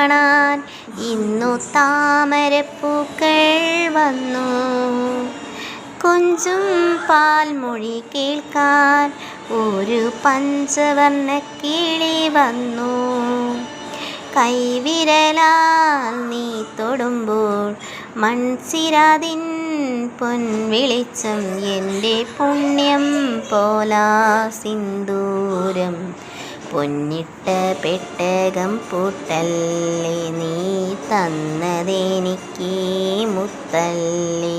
കാണാൻ ഇന്നു താമരപ്പൂക്കൾ വന്നു. കൊഞ്ചും പാൽമൊഴി കേൾക്കാൻ ഒരു പഞ്ചവർണ്ണ കിളി വന്നു. കൈവിരലാൽ നീ തൊടുമ്പോൾ മൺസിരാതിൻ പൊൻവെളിച്ചം എൻ്റെ പുണ്യം പോലാ സിന്ദൂരം. പൊന്നിട്ട പെട്ടകം പൂട്ടല്ലേ നീ തന്നതെനിക്ക് മുത്തല്ലേ.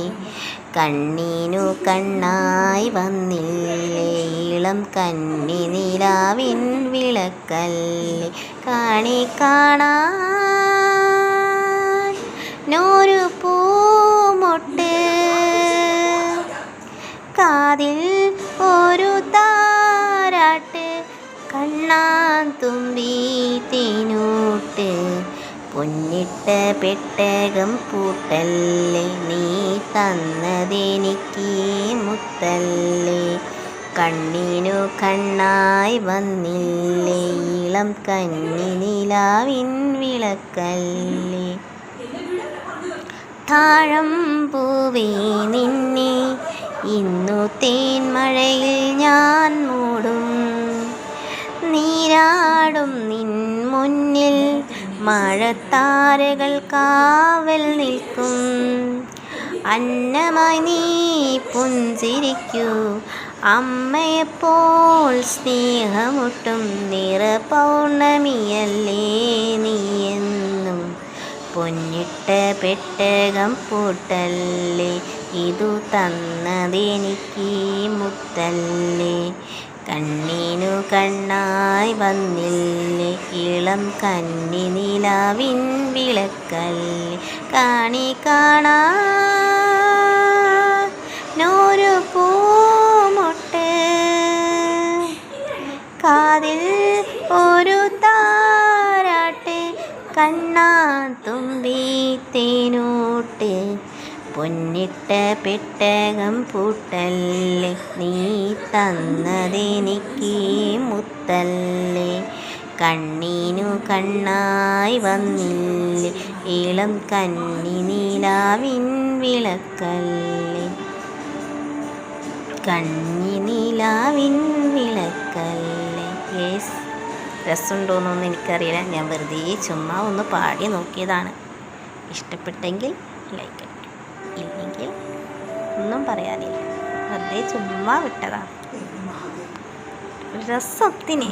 കണ്ണിനു കണ്ണായി വന്നില്ലേ ഇളം കന്നി നിലാവിൻ വിളക്കല്ലേ. കാണി കാണാൻ നൂറു പൂമൊട്ട്, കാതിൽ ഒരു താരാട്ട്, കണ്ണാൻ തുമ്പി തേനൂട്ട്. പൊന്നിട്ട പെട്ടകം പൂട്ടല്ലേ നീ തന്നതെനിക്ക് മുത്തല്ലേ. കണ്ണിനു കണ്ണായി വന്നില്ലേ ഇളം കന്നി നിലാവിൻ വിളക്കല്ലേ. താഴമ്പൂവേ നിന്നെ ഇന്നു തേൻമഴയിൽ ഞാൻ മൂടും. നീരാടും നിൻ മുന്നിൽ മഴത്താരകൾ കാവൽ നിൽക്കും. അന്നമായി നീ പുഞ്ചിരിക്കൂ, അമ്മയെപ്പോൾ സ്നേഹമൊട്ടും നിറപൗർണമിയല്ലേ നീയെന്നും. പൊന്നിട്ട പെട്ടകം പൂട്ടല്ലേ ഇതു തന്നതെനിക്ക് മുത്തല്ലേ. കണ്ണിനു കണ്ണായി വന്നില്ലേ ഇളം കന്നി നിലാവിൻ വിളക്കല്ലേ. കാണി കാണാൻ നൂറു പൂമൊട്ട്, കാതിൽ ഒരു താരാട്ട്, കണ്ണാൻ തുമ്പി തേനൂട്ട്. പൊന്നിട്ട പെട്ടകം പൂട്ടല്ലേ നീ തന്നതെനിക്ക് മുത്തല്ലേ. കണ്ണിനു കണ്ണായി വന്നില്ലേ ഇളം കന്നി നിലാവിൻ വിളക്കല്ലേ. കന്നി നിലാവിൻ വിളക്കല്ലേ. യെസ്, രസമുണ്ടോയെന്നൊന്നും എനിക്കറിയില്ല. ഞാൻ വെറുതെ ചുമ്മാ ഒന്ന് പാടി നോക്കിയതാണ്. ഇഷ്ടപ്പെട്ടെങ്കിൽ ലൈക്ക്, ഇല്ലെങ്കിൽ ഒന്നും പറയാനില്ല, വെറുതെ ചുമ്മാ വിട്ടതാണ് രസത്തിന്.